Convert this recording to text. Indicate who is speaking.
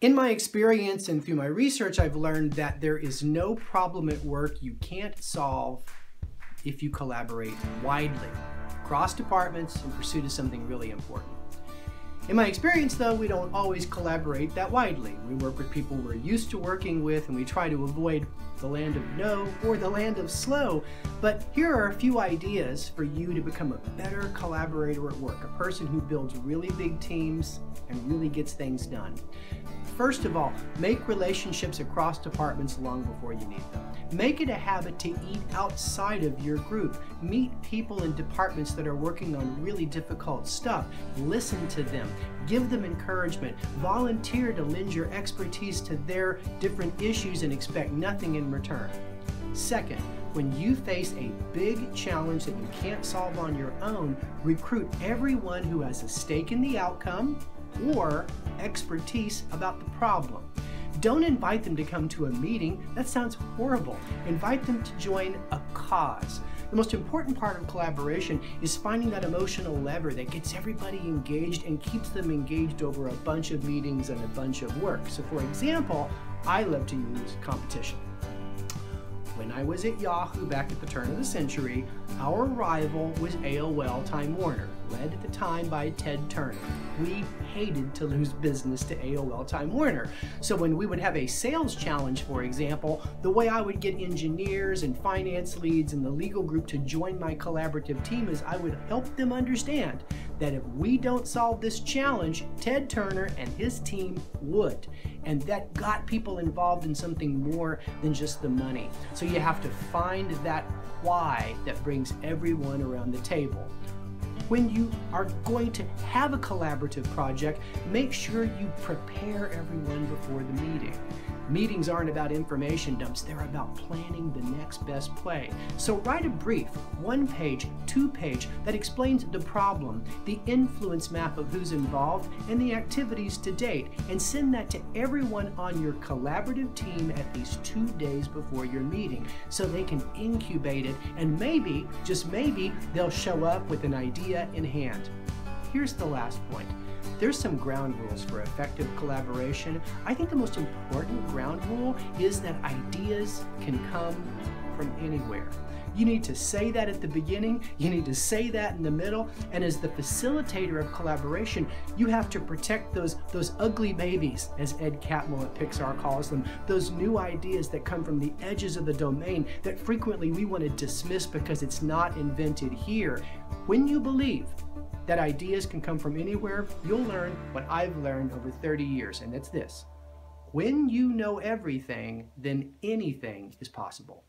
Speaker 1: In my experience and through my research, I've learned that there is no problem at work you can't solve if you collaborate widely, across departments in pursuit of something really important. In my experience, though, we don't always collaborate that widely. We work with people we're used to working with, and we try to avoid the land of no or the land of slow. But here are a few ideas for you to become a better collaborator at work, a person who builds really big teams and really gets things done. First of all, make relationships across departments long before you need them. Make it a habit to eat outside of your group. Meet people in departments that are working on really difficult stuff. Listen to them. Give them encouragement. Volunteer to lend your expertise to their different issues and expect nothing in return. Second, when you face a big challenge that you can't solve on your own, recruit everyone who has a stake in the outcome or expertise about the problem. Don't invite them to come to a meeting. That sounds horrible. Invite them to join a cause. The most important part of collaboration is finding that emotional lever that gets everybody engaged and keeps them engaged over a bunch of meetings and a bunch of work. So for example, I love to use competition. When I was at Yahoo back at the turn of the century, our rival was AOL Time Warner, led at the time by Ted Turner. We hated to lose business to AOL Time Warner. So when we would have a sales challenge, for example, the way I would get engineers and finance leads and the legal group to join my collaborative team is I would help them understand that if we don't solve this challenge, Ted Turner and his team would. And that got people involved in something more than just the money. So you have to find that why that brings everyone around the table. When you are going to have a collaborative project, make sure you prepare everyone before the meeting. Meetings aren't about information dumps, they're about planning the next best play. So write a brief, 1-page, 2-page, that explains the problem, the influence map of who's involved, and the activities to date, and send that to everyone on your collaborative team at least 2 days before your meeting, so they can incubate it, and maybe, just maybe, they'll show up with an idea in hand. Here's the last point. There's some ground rules for effective collaboration. I think the most important ground rule is that ideas can come from anywhere. You need to say that at the beginning, you need to say that in the middle, and as the facilitator of collaboration, you have to protect those ugly babies, as Ed Catmull at Pixar calls them, those new ideas that come from the edges of the domain that frequently we want to dismiss because it's not invented here. When you believe that ideas can come from anywhere, you'll learn what I've learned over 30 years, and it's this: when you know everything, then anything is possible.